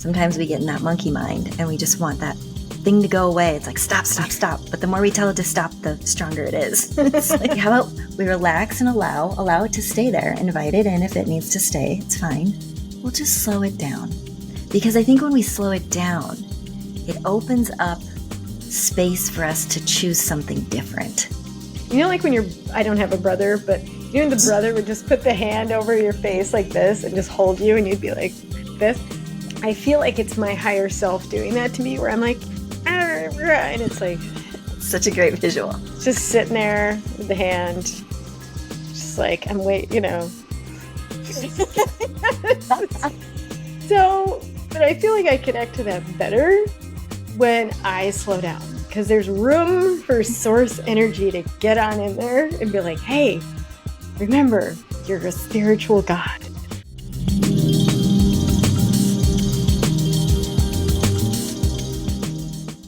Sometimes we get in that monkey mind and we just want that thing to go away. It's like, stop, stop, stop. But the more we tell it to stop, the stronger it is. It's like, how about we relax and allow it to stay there, invite it in if it needs to stay. It's fine. We'll just slow it down. Because I think when we slow it down, it opens up space for us to choose something different. You know, like when I don't have a brother, but you know, the brother would just put the hand over your face like this and just hold you and you'd be like this. I feel like it's my higher self doing that to me where I'm like, and it's like such a great visual. Just sitting there with the hand, just like I'm waiting, you know. So, but I feel like I connect to that better when I slow down because there's room for source energy to get on in there and be like, hey, remember, you're a spiritual God.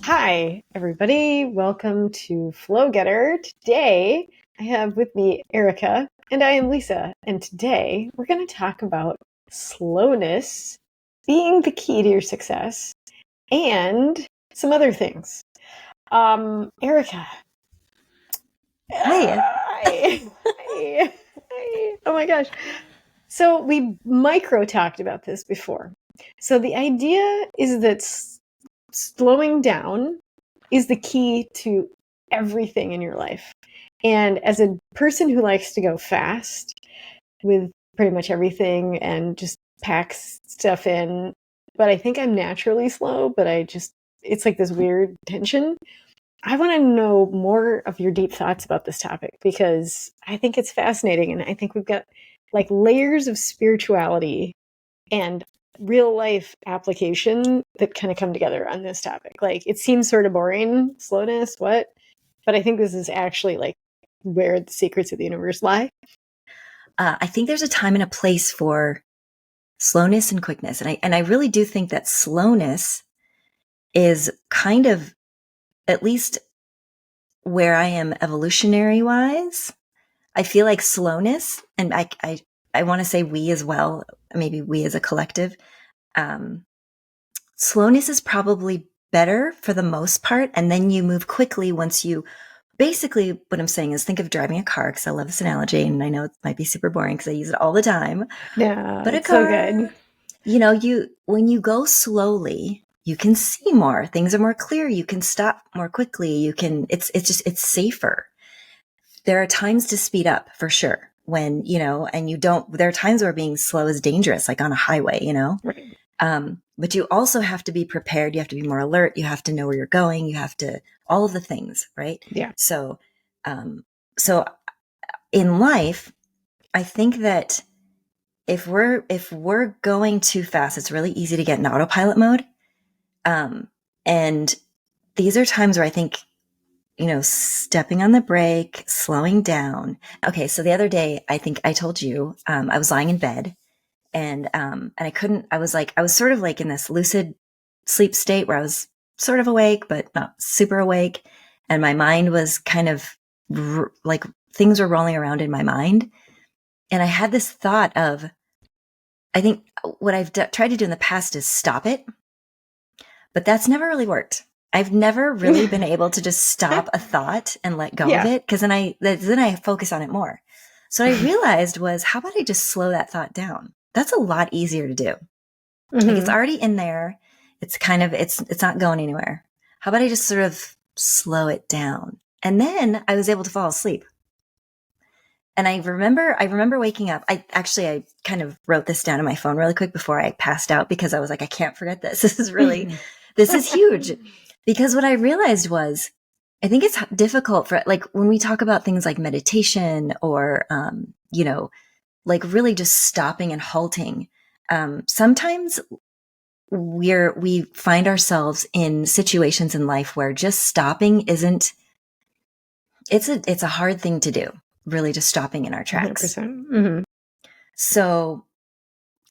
Hi, everybody. Welcome to Flow Getter. Today, I have with me Erica, and I am Lisa. And today, we're going to talk about slowness being the key to your success and some other things. Erica. Hi. Hi. Oh my gosh. So we micro talked about this before. So the idea is that slowing down is the key to everything in your life. And as a person who likes to go fast with pretty much everything and just packs stuff in, but I think I'm naturally slow, but it's like this weird tension. I want to know more of your deep thoughts about this topic because I think it's fascinating. And I think we've got like layers of spirituality and real life application that kind of come together on this topic. Like it seems sort of boring, slowness, what? But I think this is actually like where the secrets of the universe lie. I think there's a time and a place for slowness and quickness. And I really do think that slowness is kind of, at least where I am evolutionary wise, I feel like slowness, and I want to say we as well, maybe we as a collective, slowness is probably better for the most part. And then you move quickly once you, basically what I'm saying is think of driving a car, because I love this analogy and I know it might be super boring because I use it all the time. Yeah, but it's so good. You know, when you go slowly, you can see more. Things are more clear. You can stop more quickly. It's safer. There are times to speed up for sure when, there are times where being slow is dangerous, like on a highway, Right. But you also have to be prepared. You have to be more alert. You have to know where you're going. You have to, all of the things, right? Yeah. So in life, I think that if we're going too fast, it's really easy to get in autopilot mode. And these are times where I think, stepping on the brake, slowing down. Okay. So the other day, I think I told you, I was lying in bed and I was sort of like in this lucid sleep state where I was sort of awake, but not super awake. And my mind was kind of like things were rolling around in my mind. And I had this thought of, I think what I've tried to do in the past is stop it, but that's never really worked. I've never really been able to just stop a thought and let go of it, because then I focus on it more. So what I realized was, how about I just slow that thought down? That's a lot easier to do. Mm-hmm. Like it's already in there. It's kind of, it's not going anywhere. How about I just sort of slow it down? And then I was able to fall asleep. And I remember waking up. I kind of wrote this down on my phone really quick before I passed out, because I was like, I can't forget this. This is huge. Because what I realized was, I think it's difficult for, like, when we talk about things like meditation or, like really just stopping and halting. Sometimes we find ourselves in situations in life where just stopping it's a hard thing to do. Really just stopping in our tracks. 100%. Mm-hmm. So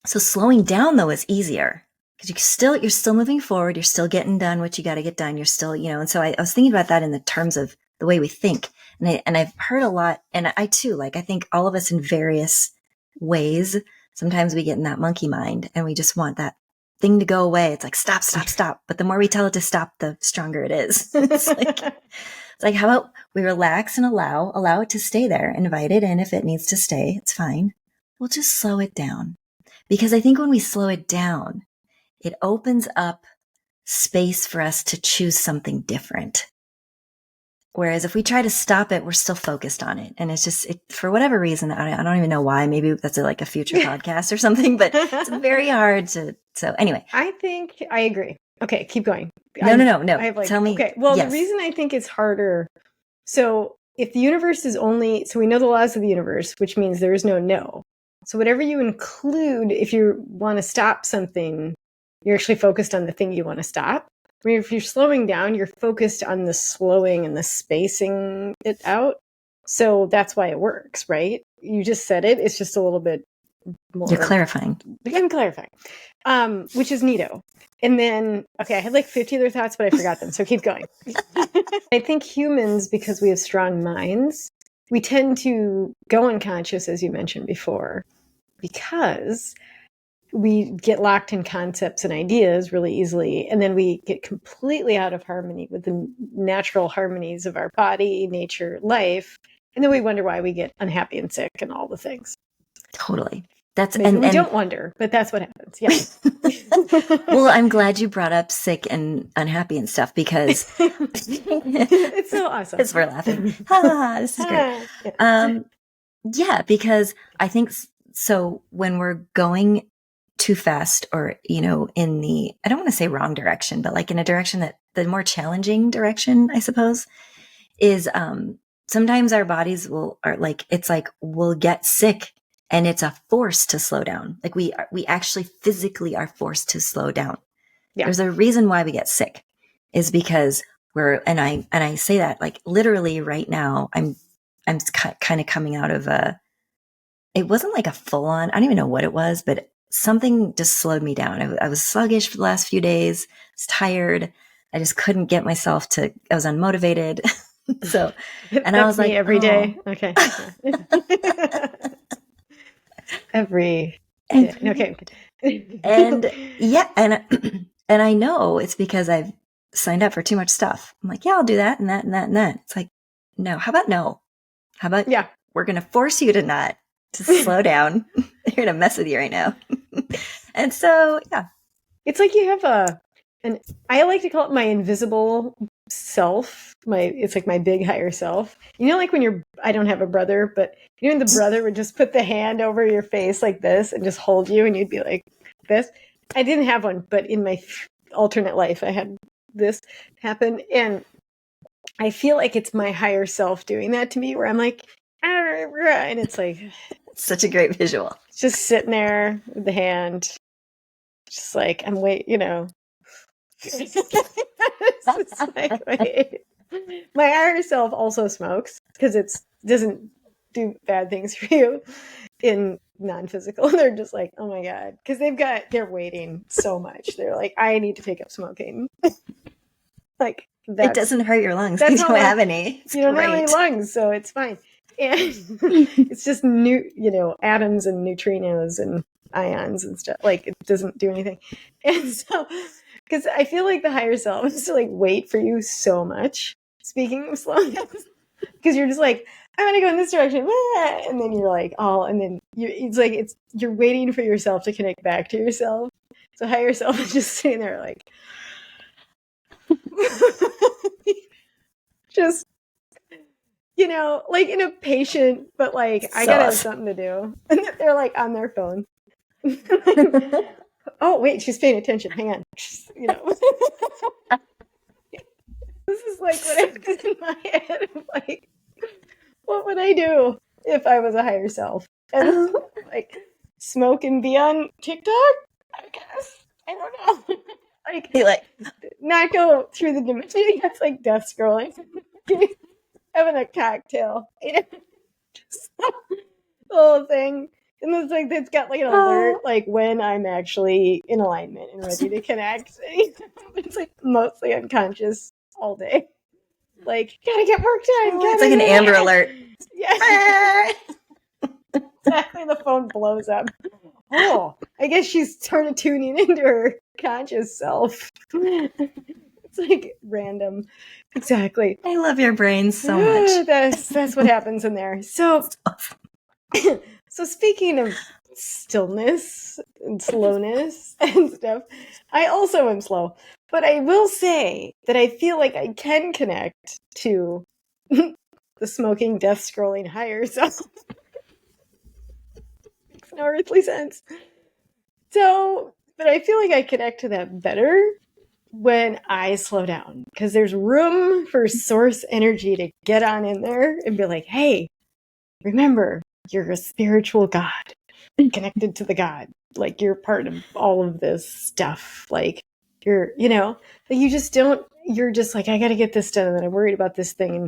slowing down though is easier, because you're still moving forward. You're still getting done what you got to get done. You're still, and so I was thinking about that in the terms of the way we think. And I've heard a lot, and I too, like, I think all of us in various ways, sometimes we get in that monkey mind and we just want that thing to go away. It's like, stop, stop, stop. But the more we tell it to stop, the stronger it is. It's like, how about we relax and allow it to stay there, invite it in. If it needs to stay, it's fine. We'll just slow it down. Because I think when we slow it down, it opens up space for us to choose something different. Whereas if we try to stop it, we're still focused on it. And it's just, for whatever reason, I don't even know why. Maybe that's like a future podcast or something, but it's very hard to, so anyway. I think I agree. Okay, keep going. No. I have Tell me. Okay, well, yes. The reason I think it's harder, so if the universe is only, so we know the laws of the universe, which means there is no. So whatever you include, if you want to stop something, you're actually focused on the thing you want to stop. I mean, if you're slowing down, you're focused on the slowing and the spacing it out. So that's why it works, right? You just said it. It's just a little bit more. You're clarifying. I'm clarifying, which is neato. And then, okay, I had like 50 other thoughts, but I forgot them. So keep going. I think humans, because we have strong minds, we tend to go unconscious, as you mentioned before, because we get locked in concepts and ideas really easily, and then we get completely out of harmony with the natural harmonies of our body, nature, life, and then we wonder why we get unhappy and sick and all the things. Totally. That's Maybe we don't wonder, but that's what happens. Yeah. Well, I'm glad you brought up sick and unhappy and stuff, because it's so awesome. Because we're laughing. This is great. Yeah, because I think so when we're going too fast, or, in the, I don't want to say wrong direction, but like in a direction that the more challenging direction, I suppose, is sometimes our bodies we'll get sick, and it's a force to slow down. Like we actually physically are forced to slow down. Yeah. There's a reason why we get sick, is because and I say that like literally right now, I'm kind of coming out of it wasn't like a full on, I don't even know what it was, but something just slowed me down. I was sluggish for the last few days. I was tired. I just couldn't get myself I was unmotivated. So, and I was like, every day. Okay. Every day. Okay. And yeah. And I know it's because I've signed up for too much stuff. I'm like, yeah, I'll do that and that and that and that. It's like, no, how about no? How about, yeah, we're going to force you to slow down. They're going to mess with you right now. And so, yeah. It's like you have I like to call it my invisible self. It's like my big higher self. Like when I don't have a brother, but the brother would just put the hand over your face like this and just hold you, and you'd be like this. I didn't have one, but in my alternate life, I had this happen. And I feel like it's my higher self doing that to me, where I'm like, and it's like, such a great visual. Just sitting there with the hand, just like, I'm it's like, wait. My higher self also smokes, because it doesn't do bad things for you in non-physical. They're just like, oh my God, because they're waiting so much. They're like, I need to take up smoking. Like, it doesn't hurt your lungs. You don't have any. You don't have any lungs, so it's fine. And it's just atoms and neutrinos and ions and stuff. Like, it doesn't do anything. And so, because I feel like the higher self is to like wait for you so much. Speaking of slowing down, because you're just like, I'm gonna go in this direction, and then you're like, and then you're waiting for yourself to connect back to yourself. So higher self is just sitting there like, just, like in a patient, but like, I gotta have something to do. And they're like on their phone. Oh, wait, she's paying attention. Hang on. This is like what I was in my head. Like, what would I do if I was a higher self? And like, smoke and be on TikTok? I guess. I don't know. like not go through the dimension. That's like death scrolling. Having a cocktail. Just the whole thing. And it's like, it's got like an alert, like when I'm actually in alignment and ready to connect. It's like mostly unconscious all day. Like, gotta get work done. It's like an Amber Alert. Yeah. Exactly. The phone blows up. Oh, I guess she's sort of tuning into her conscious self. It's like random. Exactly. I love your brain so much. That's what happens in there. So so speaking of stillness and slowness and stuff, I also am slow. But I will say that I feel like I can connect to the smoking, death scrolling higher self. Makes no earthly sense. So, but I feel like I connect to that better when I slow down because there's room for source energy to get on in there and be like, hey, remember, you're a spiritual God connected to the God. Like you're part of all of this stuff. Like you're, like you just don't, you're just like, I got to get this done. And then I'm worried about this thing.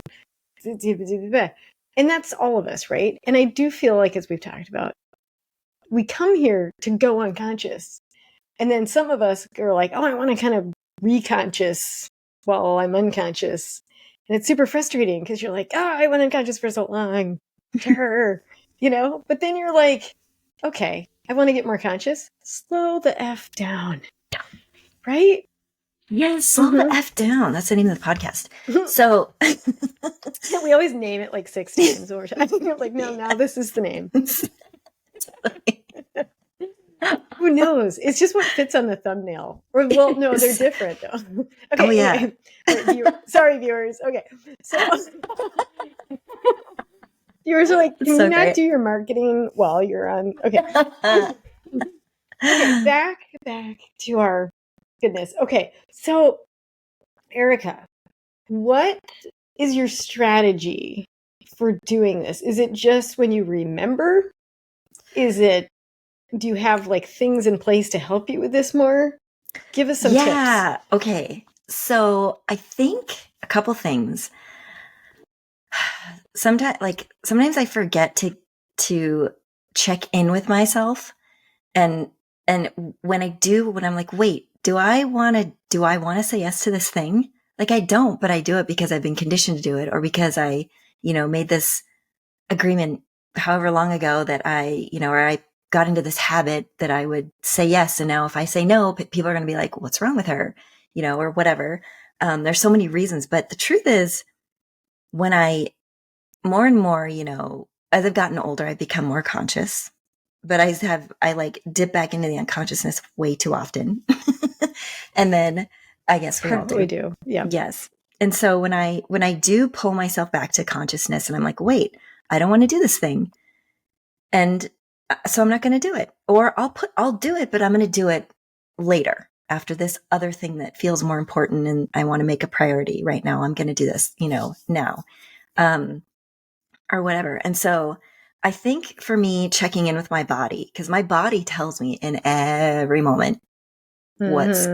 And that's all of us, right? And I do feel like, as we've talked about, we come here to go unconscious. And then some of us are like, oh, I want to kind of reconscious while I'm unconscious. And it's super frustrating because you're like, oh, I went unconscious for so long. Sure. But then you're like, okay, I want to get more conscious. Slow the F down. Right? Yes, slow the F down. That's the name of the podcast. So we always name it like 6 times. Or I think you're like, no, now this is the name. Who knows? It's just what fits on the thumbnail. Or well, no, they're different though. Okay. Oh yeah. Anyway. Sorry, viewers. Okay. So viewers are like, can you not do your marketing while you're on? Okay. Okay, back to our goodness. Okay. So Erica, what is your strategy for doing this? Is it just when you remember? Do you have like things in place to help you with this more? Give us some tips. Yeah. Okay. So I think a couple things. Sometimes I forget to check in with myself. And when I'm like, wait, do I want to say yes to this thing? Like I don't, but I do it because I've been conditioned to do it, or because I, made this agreement however long ago that or I got into this habit that I would say yes. And now if I say no, people are going to be like, what's wrong with her? Or whatever. There's so many reasons, but the truth is when I more and more, as I've gotten older, I've become more conscious, but I like dip back into the unconsciousness way too often. And then I guess we all do. We do. Yeah. Yes. And so when I do pull myself back to consciousness and I'm like, wait, I don't want to do this thing. And so I'm not going to do it, or I'll do it, but I'm going to do it later after this other thing that feels more important. And I want to make a priority right now. I'm going to do this, now, or whatever. And so I think for me, checking in with my body, because my body tells me in every moment what's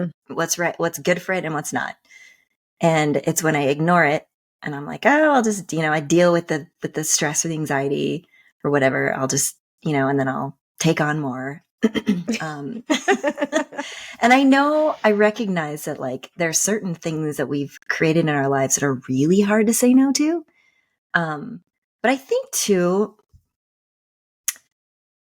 right, what's good for it and what's not. And it's when I ignore it and I'm like, oh, I'll just, I deal with the stress or the anxiety or whatever. I'll just, and then I'll take on more. And I recognize that like there are certain things that we've created in our lives that are really hard to say no to. But I think too,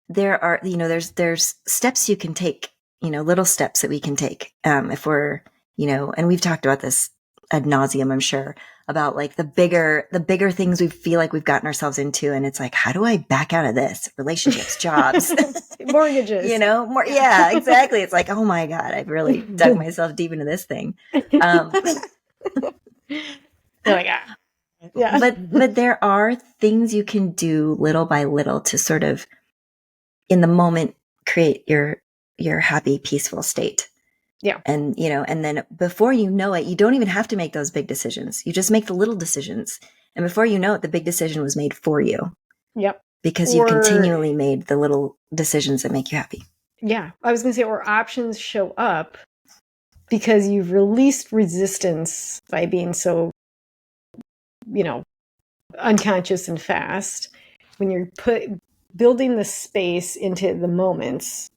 there are, there's steps you can take, little steps that we can take. If we're, and we've talked about this ad nauseum, I'm sure, about like the bigger things we feel like we've gotten ourselves into. And it's like, how do I back out of this? Relationships, jobs, mortgages, more. Yeah, exactly. It's like, oh my God, I've really dug myself deep into this thing. Yeah. But there are things you can do little by little to sort of in the moment create your happy, peaceful state. Yeah. And, and then before you know it, you don't even have to make those big decisions. You just make the little decisions. And before you know it, the big decision was made for you. Yep. Because you continually made the little decisions that make you happy. Yeah. I was going to say, or options show up because you've released resistance by being so, unconscious and fast. When you're building the space into the moments,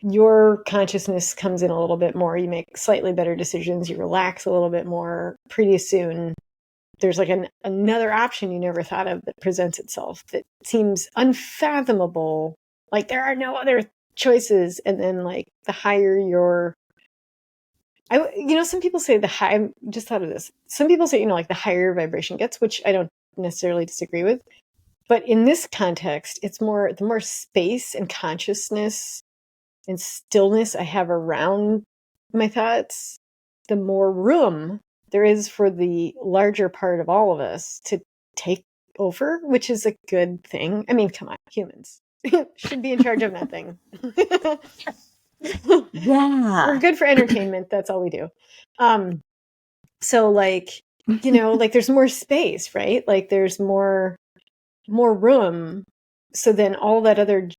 your consciousness comes in a little bit more. You make slightly better decisions. You relax a little bit more. Pretty soon, there's like another option you never thought of that presents itself that seems unfathomable. Like there are no other choices. And then like the higher your Some people say I just thought of this. Some people say, like the higher vibration gets, which I don't necessarily disagree with. But in this context, it's the more space and consciousness and stillness I have around my thoughts, the more room there is for the larger part of all of us to take over, which is a good thing. I mean, come on, humans should be in charge of nothing. Yeah. We're good for entertainment. That's all we do. So like, like there's more space, right? Like there's more room. So then all that other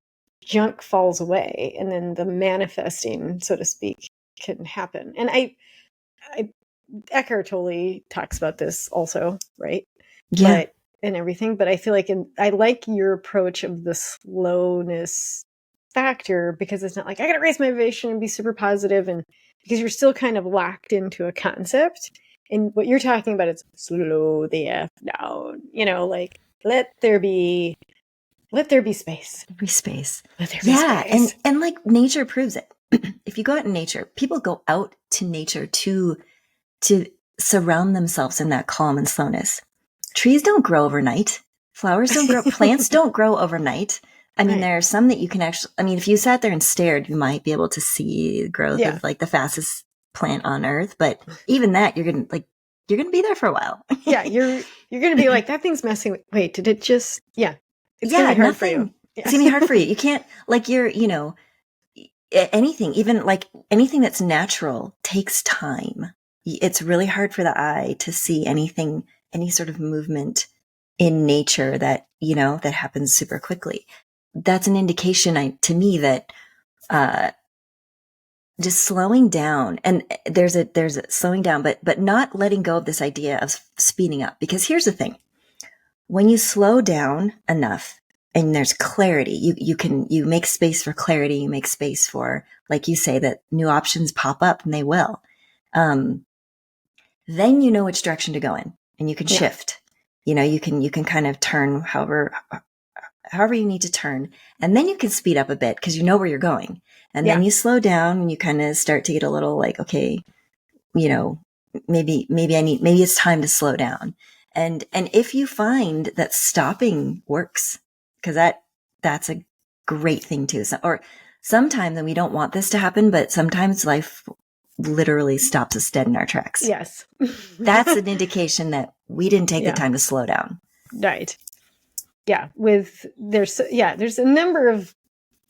junk falls away, and then the manifesting, so to speak, can happen. And I Eckhart Tolle talks about this also, right? Yeah. And everything. But I feel like I like your approach of the slowness factor, because it's not like I gotta raise my vibration and be super positive, and because you're still kind of locked into a concept. And what you're talking about is slow the F down, like let there be space. Free space. Let there be Yeah. space. And like nature proves it. If you go out in nature, people go out to nature to surround themselves in that calm and slowness. Trees don't grow overnight. Flowers don't grow. Plants don't grow overnight. I mean, Right. there are some that you can actually, if you sat there and stared, you might be able to see the growth of like the fastest plant on earth. But even that, you're going to be there for a while. Yeah. You're going to be like, that thing's messing with, wait, did it just, it's going to be hard for you. It's going to be hard for you. You can't, like, anything, even like anything that's natural takes time. It's really hard for the eye to see anything, any sort of movement in nature that, that happens super quickly. That's an indication to me that, just slowing down, and there's a slowing down, but not letting go of this idea of speeding up. Because here's the thing. When you slow down enough and there's clarity, you make space for clarity. You make space for, like you say, that new options pop up, and they will. Then you know which direction to go in, and you can shift. You can kind of turn however you need to turn, and then you can speed up a bit because you know where you're going. And then you slow down and you kind of start to get a little like, okay, maybe it's time to slow down. And if you find that stopping works, because that's a great thing too. Or sometimes, and we don't want this to happen, but sometimes life literally stops us dead in our tracks. Yes. That's an indication that we didn't take the time to slow down. Right. Yeah. There's a number of,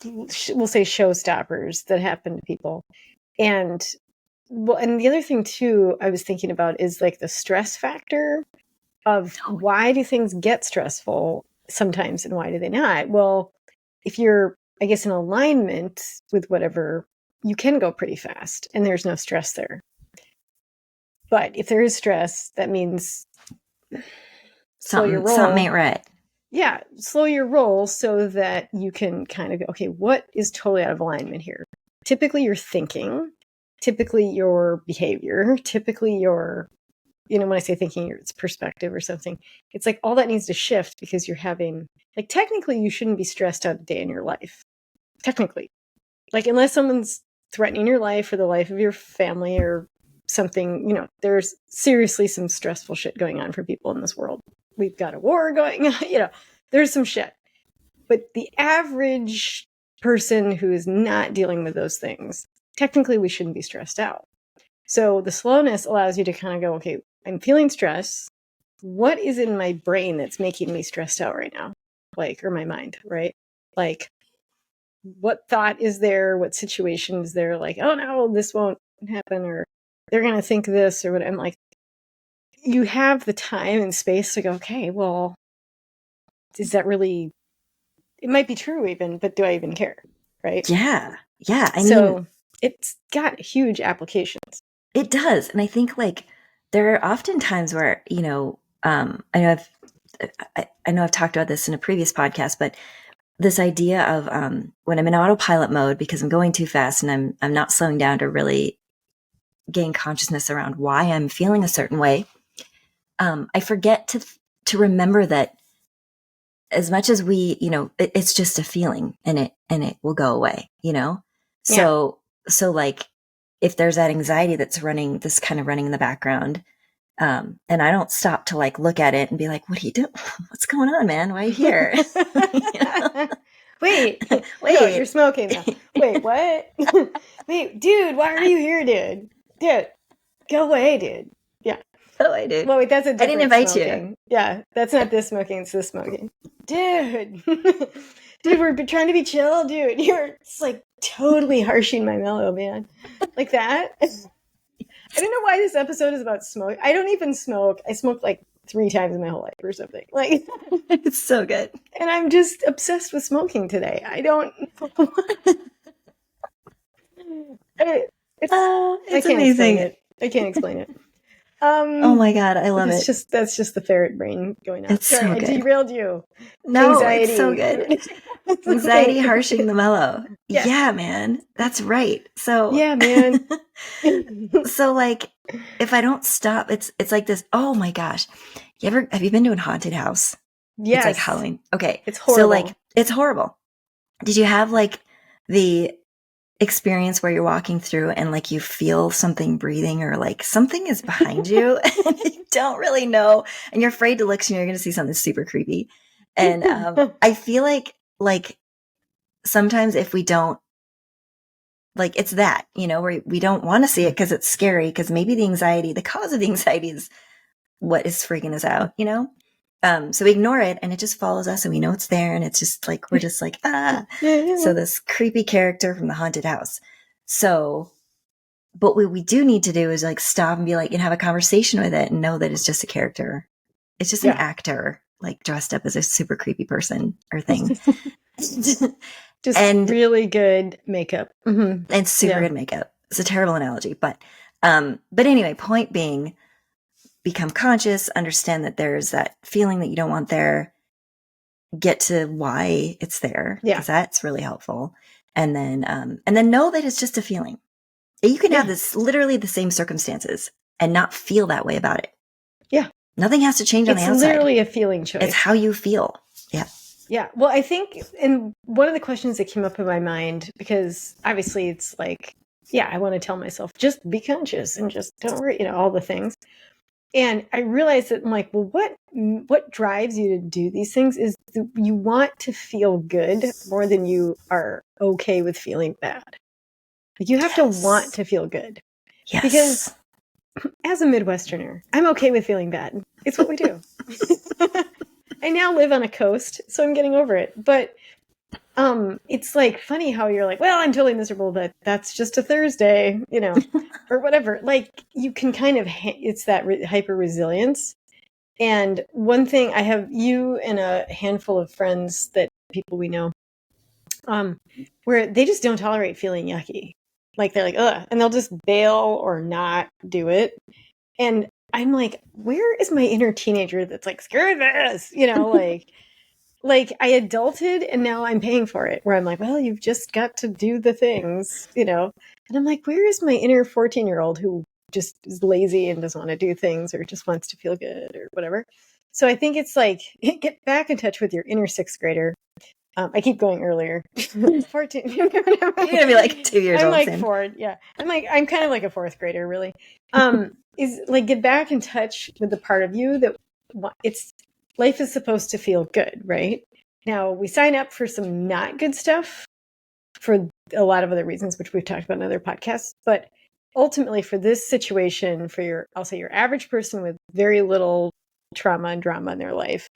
we'll say, showstoppers that happen to people. And the other thing too, I was thinking about is like the stress factor of why do things get stressful sometimes and why do they not? Well, if you're, I guess, in alignment with whatever, you can go pretty fast and there's no stress there. But if there is stress, that means slow your roll. Something ain't right. Yeah, slow your roll so that you can kind of go, okay, what is totally out of alignment here? Typically your thinking, typically your behavior, typically your, when I say thinking, it's perspective or something. It's like all that needs to shift because you're having, like, technically you shouldn't be stressed out a day in your life. Technically. Like, unless someone's threatening your life or the life of your family or something, there's seriously some stressful shit going on for people in this world. We've got a war going on, there's some shit. But the average person who is not dealing with those things, technically we shouldn't be stressed out. So the slowness allows you to kind of go, okay, I'm feeling stress. What is in my brain that's making me stressed out right now? Like, or my mind, right? Like, what thought is there? What situation is there? Like, oh no, this won't happen, or they're going to think this, or what. I'm like, you have the time and space to go, okay, well, is that really, it might be true even, but do I even care? Right? Yeah. Yeah. I mean, it's got huge applications. It does. And I think like there are often times where, I know I've talked about this in a previous podcast, but this idea of when I'm in autopilot mode because I'm going too fast and I'm not slowing down to really gain consciousness around why I'm feeling a certain way. I forget to remember that as much as we, it's just a feeling and it will go away, So like if there's that anxiety that's running, this kind of running in the background, and I don't stop to like look at it and be like, what are you doing? What's going on, man? Why are you here? You know? Wait, no, you're Wait. smoking now. Wait, what? Wait, dude, why are you here, dude? Dude, go away, dude. Yeah. Oh, I did. Well, wait, that's a I didn't different invite smoking. you. Yeah, that's not this smoking, it's this smoking. Dude. Dude, we're trying to be chill, dude. You're just like totally harshing my mellow, man. Like that. I don't know why this episode is about smoke. I don't even smoke. I smoked like 3 times in my whole life or something. Like, It's so good. and I'm just obsessed with smoking today. I don't. It's I can't amazing. explain it. I can't explain it. Oh my God, I love it. That's just the ferret brain going on. It's Sorry, so I good. derailed you. No, Anxiety. it's so good. Anxiety harshing the mellow. Yes. Yeah, man. That's right. So Yeah, man. so like if I don't stop, it's like this. Oh my gosh. Have you been to a haunted house? Yes. It's like Halloween. Okay. It's horrible. So like it's horrible. Did you have like the experience where you're walking through and like you feel something breathing or like something is behind you and you don't really know and you're afraid to look so you're going to see something super creepy. And I feel like sometimes if we don't, like it's that, you know, where we don't want to see it because it's scary, because maybe the cause of the anxiety is what is freaking us out, you know? So we ignore it and it just follows us and we know it's there and it's just like, we're just like, ah. So this creepy character from the haunted house. So, but what we do need to do is like stop and be like, and have a conversation with it and know that it's just a character. It's just an actor, like dressed up as a super creepy person or thing. Just and really good makeup. Mm-hmm. And super good makeup. It's a terrible analogy, but anyway, point being, become conscious, understand that there's that feeling that you don't want there, get to why it's there, because that's really helpful. And then know that it's just a feeling. You can have this literally the same circumstances and not feel that way about it. Yeah. Nothing has to change on the outside. It's literally a feeling choice. It's how you feel. Yeah. Yeah. Well, I think, and one of the questions that came up in my mind, because obviously it's like, yeah, I want to tell myself, just be conscious and just don't worry, you know, all the things. And I realized that I'm like, well, what drives you to do these things is you want to feel good more than you are okay with feeling bad. Like you have to want to feel good. Yes. Because as a Midwesterner, I'm okay with feeling bad. It's what we do. I now live on a coast, so I'm getting over it. But it's like funny how you're like, well, I'm totally miserable, but that's just a Thursday, you know, or whatever. Like you can kind of, it's that hyper resilience. And one thing, I have you and a handful of friends that people we know, where they just don't tolerate feeling yucky. Like they're like, ugh, and they'll just bail or not do it. And I'm like, where is my inner teenager that's like, screw this, you know, like I adulted and now I'm paying for it, where I'm like, well, you've just got to do the things, you know? And I'm like, where is my inner 14-year-old who just is lazy and doesn't want to do things or just wants to feel good or whatever? So I think it's like, get back in touch with your inner 6th grader. I keep going earlier. 14. You're going to be like 2 years I'm old. I'm like 4. Yeah. I'm kind of like a 4th grader, really. Is like, get back in touch with the part of you that life is supposed to feel good, right? Now, we sign up for some not good stuff for a lot of other reasons, which we've talked about in other podcasts. But ultimately, for this situation, I'll say your average person with very little trauma and drama in their life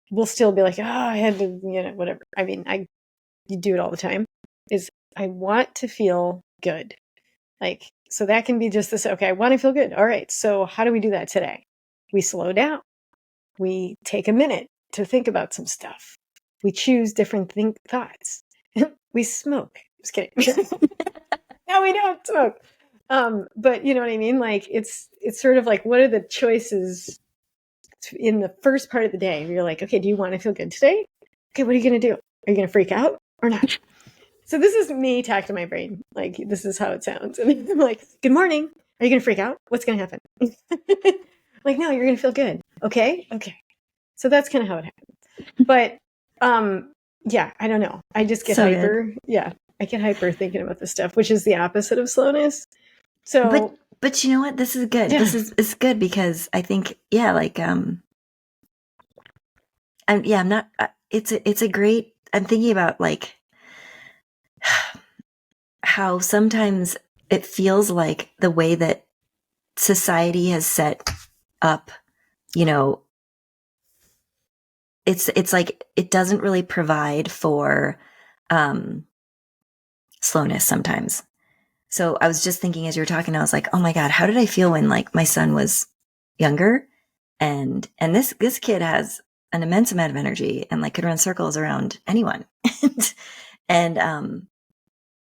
will still be like, oh, I had to, you know, whatever. I mean, you do it all the time. I want to feel good. Like, so that can be just this, okay, I want to feel good. All right. So how do we do that today? We slow down. We take a minute to think about some stuff. We choose different thoughts. We smoke. Just kidding. No, we don't smoke. But you know what I mean? Like it's sort of like, what are the choices in the first part of the day? You're like, okay, do you want to feel good today? Okay, what are you going to do? Are you going to freak out or not? So this is me talking to my brain. Like, this is how it sounds. And I'm like, good morning. Are you going to freak out? What's going to happen? Like, no, you're going to feel good. Okay. So that's kind of how it happens. But, yeah, I don't know. I just get hyper. Good. Yeah. I get hyper thinking about this stuff, which is the opposite of slowness. So, but you know what? This is good. yeah. It's good because I think, yeah, like, I'm not, it's a great, I'm thinking about like how sometimes it feels like the way that society has set up, you know, it's like it doesn't really provide for um slowness sometimes. So I was just thinking as you were talking, I was like, oh my God, how did I feel when like my son was younger? And this kid has an immense amount of energy and like could run circles around anyone. and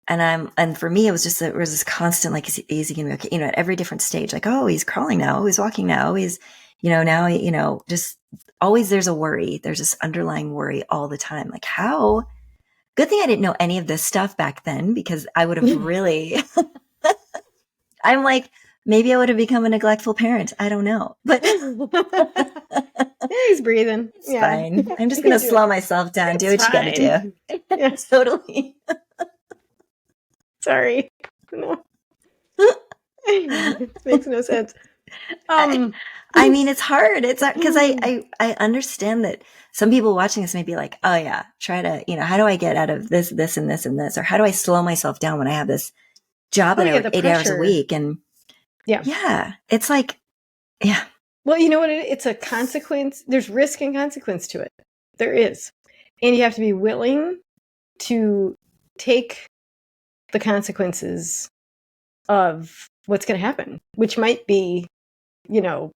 and for me it was just it was this constant like is he gonna be okay, you know, at every different stage, like, oh, he's crawling now, oh, he's walking now, oh, he's, you know, now, you know, just always there's a worry, there's this underlying worry all the time, like how good thing I didn't know any of this stuff back then because I would have really I'm like, maybe I would have become a neglectful parent, I don't know, but He's breathing. it's Yeah. fine, I'm just You can gonna do slow it. myself down, do It's what you gotta fine. do. Yeah. Totally. Sorry. No. It makes no sense. I mean, it's hard. It's because I understand that some people watching this may be like, oh yeah, try to, you know, how do I get out of this and this and this, or how do I slow myself down when I have this job Oh that I yeah, work the 8 hours a pressure. week, and Yeah. yeah, it's like, yeah, Well, you know what? It's a consequence. There's risk and consequence to it. There is. And you have to be willing to take the consequences of what's going to happen, which might be, you know,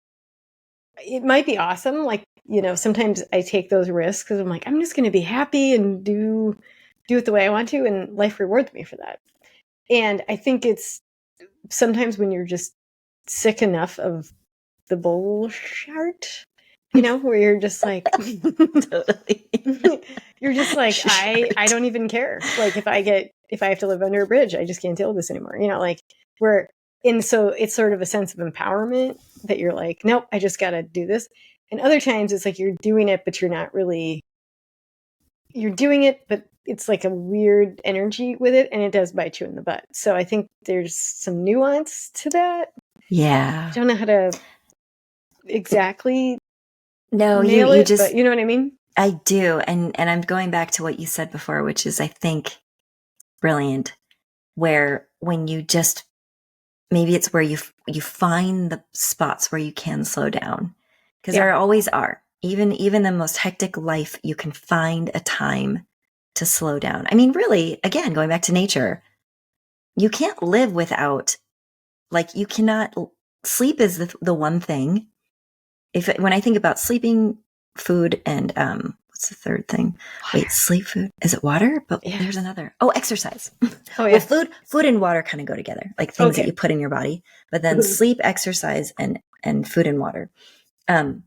it might be awesome. Like, you know, sometimes I take those risks because I'm like, I'm just going to be happy and do it the way I want to, and life rewards me for that. And I think it's sometimes when you're just sick enough of the bullshit, you know, where you're just like, totally. you're just like, I don't even care. Like if I have to live under a bridge, I just can't deal with this anymore. You know, like where, and so it's sort of a sense of empowerment that you're like, nope, I just got to do this. And other times it's like you're doing it, but you're not really, you're doing it, but it's like a weird energy with it, and it does bite you in the butt. So I think there's some nuance to that. Yeah. I don't know how to exactly No, nail you it, just, but you know what I mean? I do, and I'm going back to what you said before, which is I think brilliant, where when you just maybe it's where you find the spots where you can slow down, because Yeah. there always are, even the most hectic life, you can find a time to slow down. I mean, really, again, going back to nature, you can't live without, like, you cannot, sleep is the one thing. When I think about sleeping, food, and what's the third thing? Water. Wait, sleep, food, is it water? But Yeah. there's another. Oh, exercise. Oh yeah. Well, food and water kind of go together, like things that Okay. you put in your body. But then sleep, exercise, and food and water. And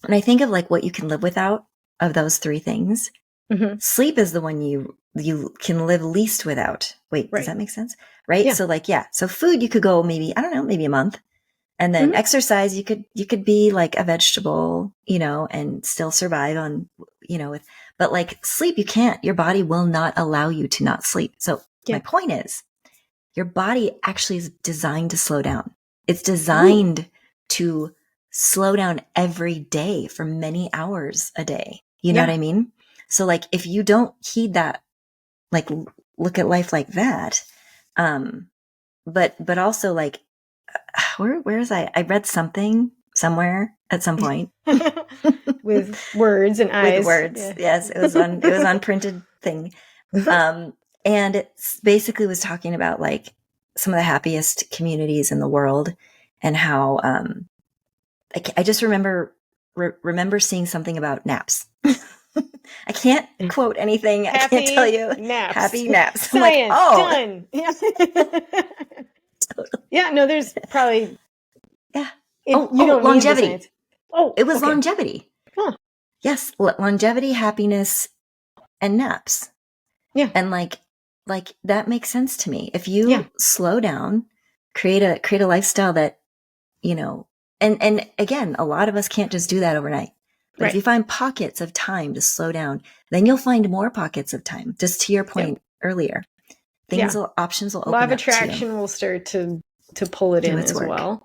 I think of like what you can live without of those three things. Mhm. Sleep is the one you can live least without. Wait, does Right. that make sense? Right? Yeah. So like, yeah. So food, you could go maybe, I don't know, maybe a month. And then Mhm. exercise, you could be like a vegetable, you know, and still survive on, you know, but like sleep, you can't. Your body will not allow you to not sleep. So Yeah. my point is, your body actually is designed to slow down. It's Ooh. designed to slow down every day for many hours a day. You know Yeah. what I mean? So like if you don't heed that, like look at life like that, but also like where is I read something somewhere at some point With words and with eyes. words. Yeah. Yes, it was on printed thing. And it basically was talking about like some of the happiest communities in the world and how I just remember seeing something about naps. I can't quote anything. I can't tell Happy you. naps. Happy naps. I'm like, Science oh, done. Yeah. Yeah. No, there's probably yeah. you don't need the Longevity. science. Oh, It was okay. longevity. Huh. Yes, longevity, happiness, and naps. Yeah. And like that makes sense to me. If you Yeah. slow down, create a lifestyle that, you know, and again, a lot of us can't just do that overnight. But Right. if you find pockets of time to slow down, then you'll find more pockets of time. Just to your point earlier, options will Law open of up to you. attraction will start to to pull it Do in its as work. well.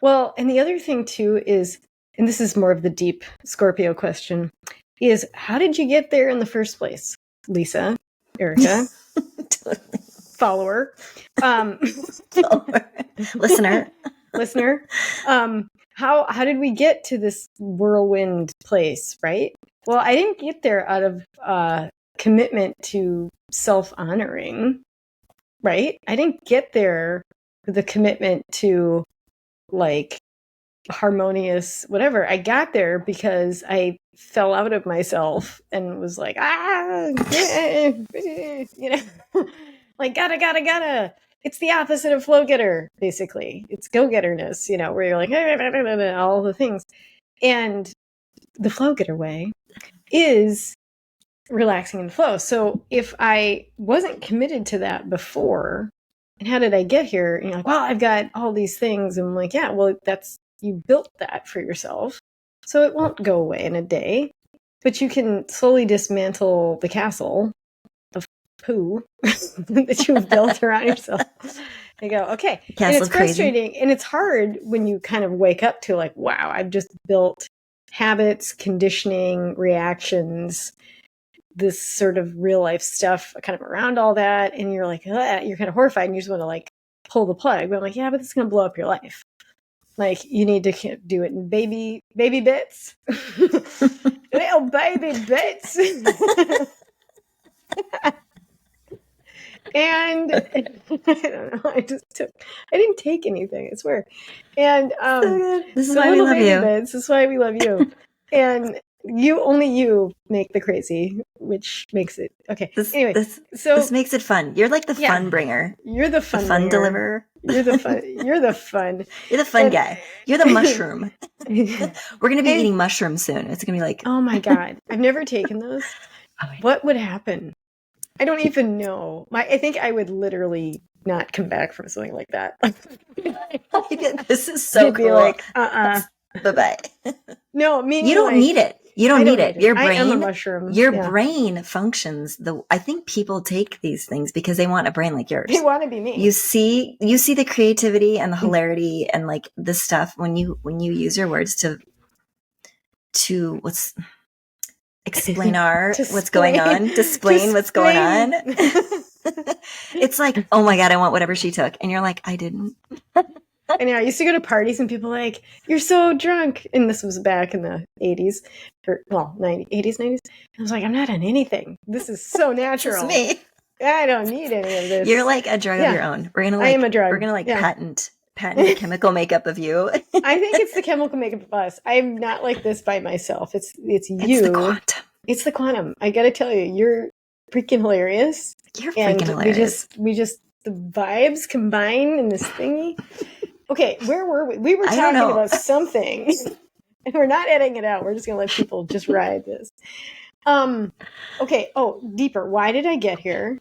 Well, and the other thing too is, and this is more of the deep Scorpio question, is how did you get there in the first place, Lisa, Erica, Totally. follower, Listener. listener? How did we get to this whirlwind place, right? Well, I didn't get there out of commitment to self-honoring, right? I didn't get there with a commitment to like harmonious whatever. I got there because I fell out of myself and was like, you know, like gotta. It's the opposite of flow getter, basically. It's go getterness, you know, where you're like all the things. And the flow getter way is relaxing in flow. So if I wasn't committed to that before, and how did I get here? And you're like, well, I've got all these things. And I'm like, yeah, well, you built that for yourself. So it won't go away in a day, but you can slowly dismantle the castle of poo that you've built around yourself. You go, okay. And it's frustrating and it's hard when you kind of wake up to like, wow, I've just built habits, conditioning, reactions, this sort of real life stuff kind of around all that. And you're like, you're kind of horrified and you just want to like pull the plug. But I'm like, yeah, but this is going to blow up your life. Like you need to do it in baby bits. Little baby bits. And I don't know. I didn't take anything, I swear. And this is why we love you. Bits, this is why we love you. And only you make the crazy, which makes it okay. Anyway, this makes it fun. You're like the fun bringer. You're the fun deliverer. You're the fun. You're the fun. You're the fun guy. You're the mushroom. We're gonna be eating mushrooms soon. It's gonna be like, oh my god, I've never taken those. What would happen? I don't even know. I think I would literally not come back from something like that. This is so cool. Be like, bye-bye. No, meaning you don't need it. You don't need it. Your brain, I am a mushroom. Your brain functions. I think people take these things because they want a brain like yours. They want to be me. You see the creativity and the hilarity and like the stuff when you use your words to explain what's going on, explain what's going on. It's like, oh my god, I want whatever she took, and you're like, I didn't. And I used to go to parties and people were like, you're so drunk. And this was back in the 80s, or 80s, 90s. I was like, I'm not on anything. This is so natural. This is me. I don't need any of this. You're like a drug of your own. We're gonna I am a drug. We're gonna patent the chemical makeup of you. I think it's the chemical makeup of us. I'm not like this by myself. It's you. It's the quantum. It's the quantum. I gotta tell you, you're freaking hilarious. You're freaking hilarious. We just the vibes combine in this thingy. Okay, where were we? We were talking about something, and we're not editing it out. We're just gonna let people just ride this. Okay. Oh, deeper. Why did I get here?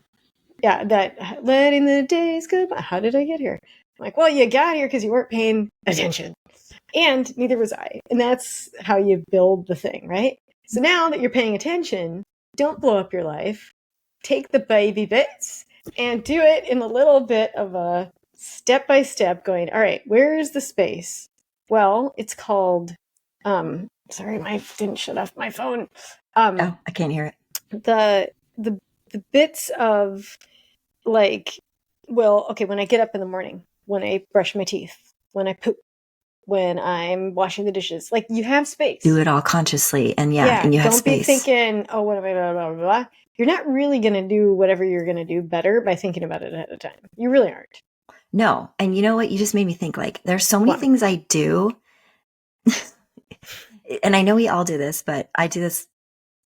Yeah, that letting the days go by. How did I get here? I'm like, well, you got here because you weren't paying attention, and neither was I. And that's how you build the thing, right? So now that you're paying attention, don't blow up your life. Take the baby bits and do it in a little bit of a step by step going, all right, where is the space? Well, it's called, sorry, I didn't shut off my phone. I can't hear it. The bits of like, well, okay, when I get up in the morning, when I brush my teeth, when I poop, when I'm washing the dishes, like you have space. Do it all consciously. And and you have space. Don't be thinking, oh, what am I, blah, blah, blah. You're not really going to do whatever you're going to do better by thinking about it ahead of time. You really aren't. No. And you know what? You just made me think, like, there's so many things I do. And I know we all do this, but I do this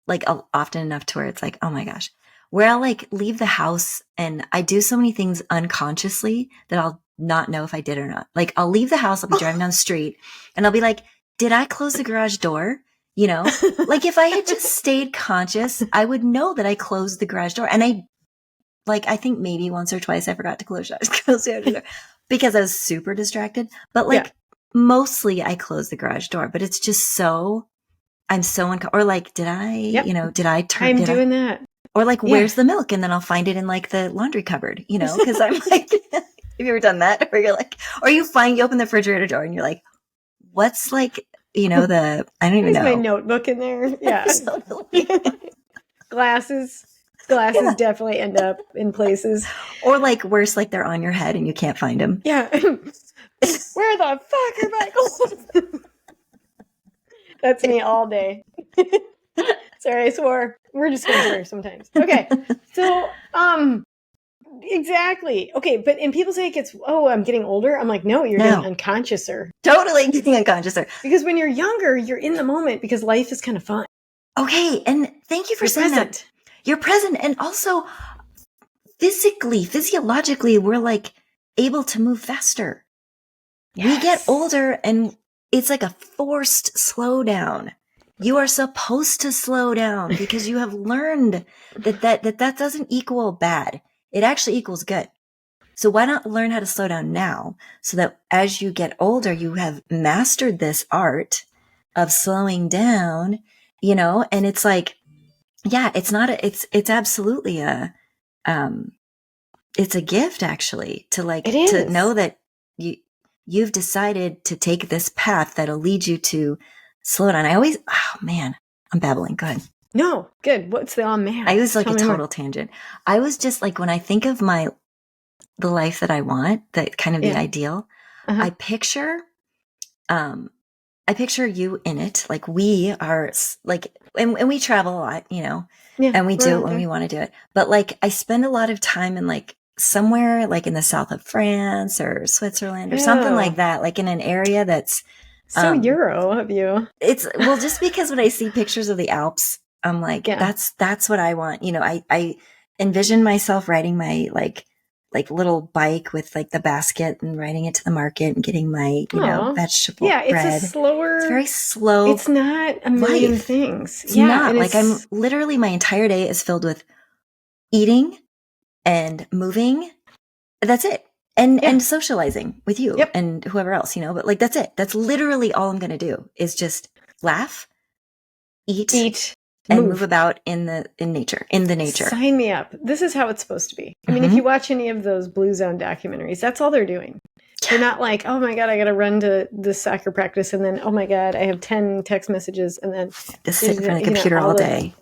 like often enough to where it's like, oh my gosh, where I'll like leave the house and I do so many things unconsciously that I'll not know if I did or not. Like I'll leave the house, I'll be driving down the street and I'll be like, did I close the garage door? You know, like if I had just stayed conscious, I would know that I closed the garage door. And I think maybe once or twice I forgot to close the garage door because I was super distracted. But mostly I closed the garage door. But it's just I'm so or like, did I turn? I'm doing that. Or like, where's the milk? And then I'll find it in like the laundry cupboard, you know, because I'm like, Have you ever done that? Or you're like, or you open the refrigerator door and you're like, what's like, I don't even There's my know. notebook in there. Yeah. Totally. Glasses Yeah. definitely end up in places. Or like worse, like they're on your head and you can't find them. Yeah. Where the fuck are my glasses? That's me all day. Sorry, I swore. We're just gonna swear sometimes. Okay. So, exactly. Okay, and people say it gets, I'm getting older. I'm like, no, you're getting unconsciouser. Totally getting unconsciouser. Because when you're younger, you're in the moment because life is kind of fun. Okay, and thank you for saying that. You're present. And also physiologically, we're like able to move faster. Yes. We get older and it's like a forced slowdown. You are supposed to slow down because you have learned that doesn't equal bad. It actually equals good. So why not learn how to slow down now so that as you get older, you have mastered this art of slowing down, and it's like, yeah, it's absolutely it's a gift actually to know that you've decided to take this path that'll lead you to slow down. I'm babbling. Go ahead. No, good. What's the man? I was like a total tangent. I was just like, when I think of the life that I want, the ideal, I picture you in it. Like we are like, and we travel a lot, and we do it when we want to do it. But like, I spend a lot of time in like somewhere like in the south of France or Switzerland or something like that, like in an area that's so Euro of you. It's just because when I see pictures of the Alps, I'm like, that's what I want. I envision myself riding my like little bike with like the basket and riding it to the market and getting my, vegetable bread. It's a slower. It's very slow. It's not a million things. It's not like I'm literally, my entire day is filled with eating and moving. That's it. And socializing with you and whoever else, but like, that's it. That's literally all I'm going to do is just laugh, eat and move about in the nature. Sign me up. This is how it's supposed to be. I mean, if you watch any of those Blue Zone documentaries, that's all they're doing. They're not like, oh my God, I got to run to this soccer practice. And then, oh my God, I have 10 text messages. And then just sit in front of the computer all day.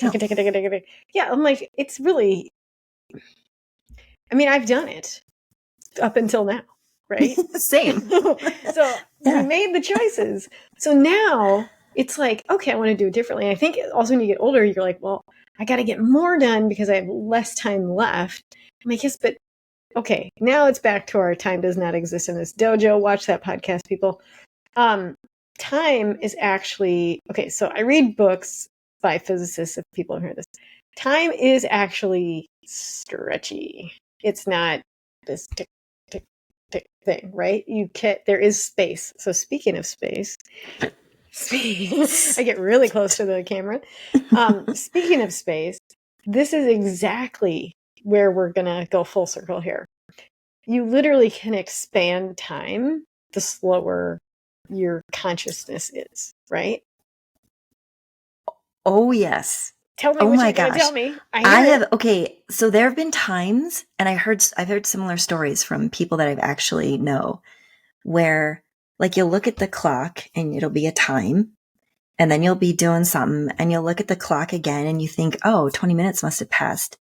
Yeah. I'm like, it's really, I mean, I've done it up until now, right? Same. So we made the choices. So now it's like, okay, I want to do it differently. And I think also when you get older, you're like, well, I got to get more done because I have less time left. I'm like, yes, but okay, now it's back to our time does not exist in this dojo. Watch that podcast, people. Time is actually, okay, so I read books by physicists, if people have heard this. Time is actually stretchy. It's not this tick, tick, tick thing, right? There is space. So speaking of space, I get really close to the camera. Speaking of space, this is exactly where we're going to go full circle here. You literally can expand time the slower your consciousness is, right? Oh, yes. Tell me what you're going to tell me. Okay, so there have been times, and I've heard similar stories from people that I've actually know, where like you'll look at the clock and it'll be a time, and then you'll be doing something and you'll look at the clock again and you think, 20 minutes must have passed.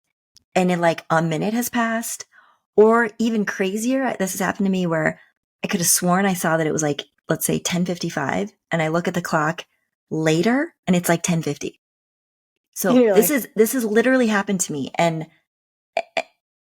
And then like a minute has passed. Or even crazier, this has happened to me where I could have sworn I saw that it was like, let's say 10:55, and I look at the clock later and it's like 10:50. So this has literally happened to me, and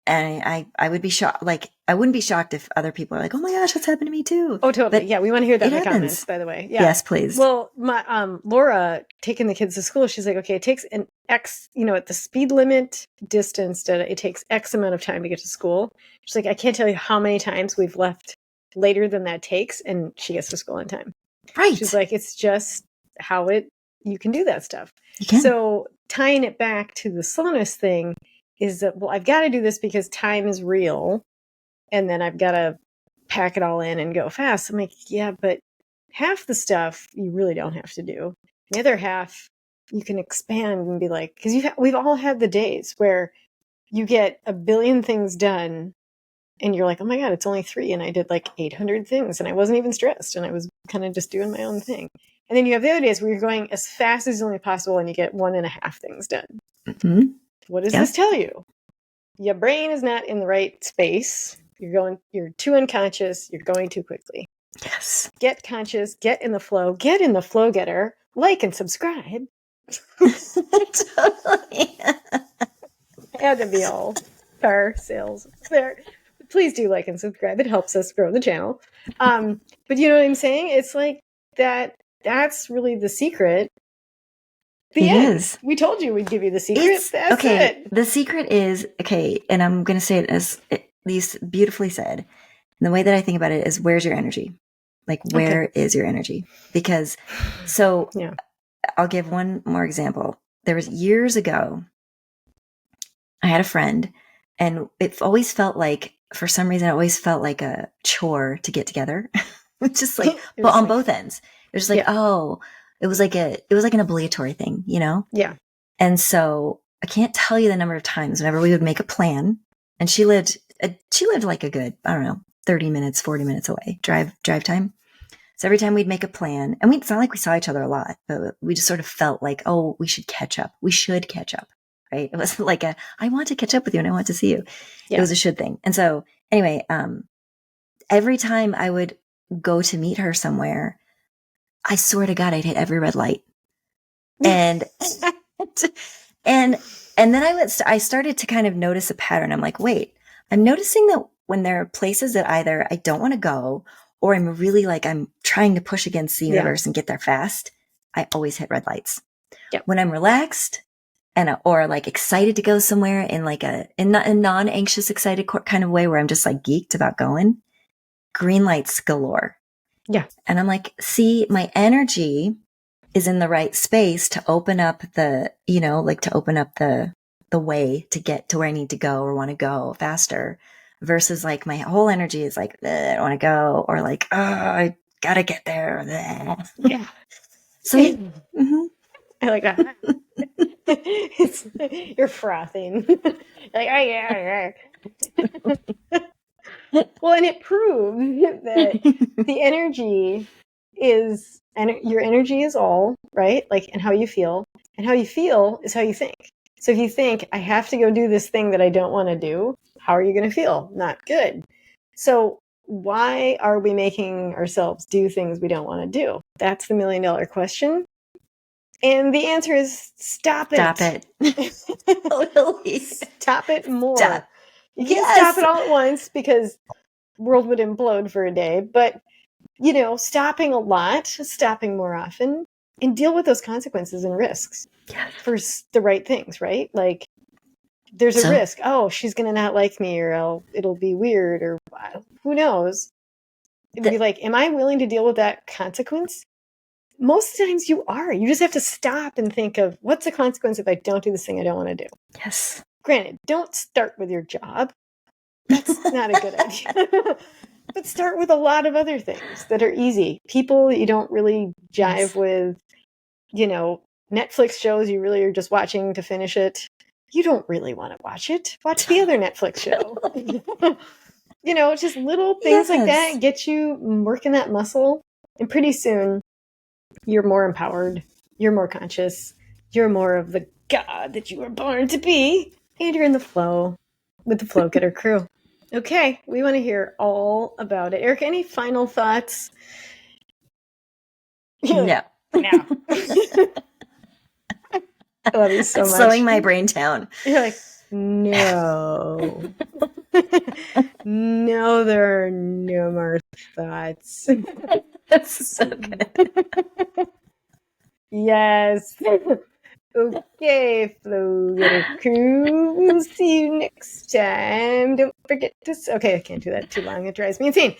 I would be shocked. Like, I wouldn't be shocked if other people are like, "Oh my gosh, that's happened to me too." Oh, totally. But yeah, we want to hear that in the comments, by the way. Yeah. Yes, please. Well, my Laura taking the kids to school, she's like, okay, it takes an X, at the speed limit distance, it takes X amount of time to get to school. She's like, I can't tell you how many times we've left later than that takes, and she gets to school in time. Right. She's like, it's just how you can do that stuff. You can. So tying it back to the slowness thing is that, well, I've got to do this because time is real, and then I've got to pack it all in and go fast. I'm like, yeah, but half the stuff you really don't have to do. The other half you can expand and be like, because we've all had the days where you get a billion things done and you're like, oh my God, it's only 3. And I did like 800 things and I wasn't even stressed. And I was kind of just doing my own thing. And then you have the other days where you're going as fast as humanly possible and you get 1.5 things done. Mm-hmm. What does this tell you? Your brain is not in the right space. You're too unconscious. You're going too quickly. Yes. Get conscious, get in the flow getter, like and subscribe. Totally. Had to be all car sales there. Please do like and subscribe. It helps us grow the channel. But you know what I'm saying? It's like that's really the secret. The end. Is. We told you we'd give you the secret. That's it. The secret is, and I'm going to say it as these beautifully said. And the way that I think about it is, where's your energy? Like, where is your energy? Because, I'll give one more example. There was years ago, I had a friend, and it always felt like, for some reason, it always felt like a chore to get together. Just like, but on both ends. It was just like, it was like an obligatory thing, you know? Yeah. And so I can't tell you the number of times whenever we would make a plan, and she lived like a good, I don't know, 30 minutes, 40 minutes away, drive time. So every time we'd make a plan, and it's not like we saw each other a lot, but we just sort of felt like, oh, we should catch up. We should catch up, right? It wasn't like I want to catch up with you and I want to see you. Yeah. It was a should thing. And so anyway, every time I would go to meet her somewhere, I swear to God, I'd hit every red light. And, and then I started to kind of notice a pattern. I'm like, wait, I'm noticing that when there are places that either I don't want to go, or I'm really like, I'm trying to push against the universe and get there fast, I always hit red lights. Yep. When I'm relaxed or like excited to go somewhere in like a non-anxious, excited kind of way where I'm just like geeked about going, green lights galore. Yeah. And I'm like, see, my energy is in the right space to open up the way to get to where I need to go or want to go faster, versus like my whole energy is like, I don't want to go, or like, oh, I gotta get there. Yeah. So mm-hmm. I like that. You're frothing. Like, oh yeah. Well, and it proves that the energy is, and your energy is all, right? Like, and how you feel. And how you feel is how you think. So if you think, I have to go do this thing that I don't want to do, how are you going to feel? Not good. So why are we making ourselves do things we don't want to do? That's the $1 million question. And the answer is stop it. Stop it. Totally. Stop it more. Stop. You can't stop it all at once because the world would implode for a day. But, stopping a lot, stopping more often, and deal with those consequences and risks for the right things, right? Like, there's a risk. Oh, she's going to not like me, or it'll be weird, or who knows? It'd be like, am I willing to deal with that consequence? Most times you are. You just have to stop and think of, what's the consequence if I don't do this thing I don't want to do? Yes. Granted, don't start with your job. That's not a good idea. But start with a lot of other things that are easy. People you don't really jive with, Netflix shows you really are just watching to finish it. You don't really want to watch it. Watch the other Netflix show. Just little things like that get you working that muscle. And pretty soon, you're more empowered. You're more conscious. You're more of the God that you were born to be. And you're in the flow with the Flow Getter crew. Okay, we want to hear all about it. Erica, any final thoughts? No. No. I love you so much. Slowing my brain down. You're like, no. No, there are no more thoughts. That's so good. Yes. Okay, Flow Getter crew. We'll see you next time. Don't forget to... Okay, I can't do that too long. It drives me insane.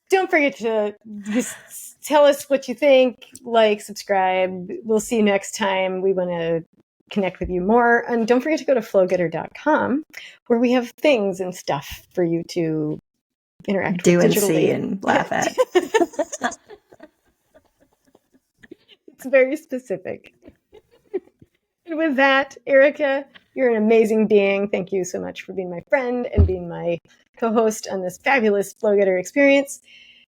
Don't forget to just tell us what you think. Like, subscribe. We'll see you next time. We want to connect with you more. And don't forget to go to flowgetter.com, where we have things and stuff for you to interact with digitally. And see and laugh at. It's very specific. And with that, Erica, you're an amazing being. Thank you so much for being my friend and being my co-host on this fabulous Flow Getter experience.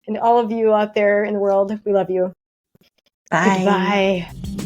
And all of you out there in the world, we love you. Bye. Goodbye.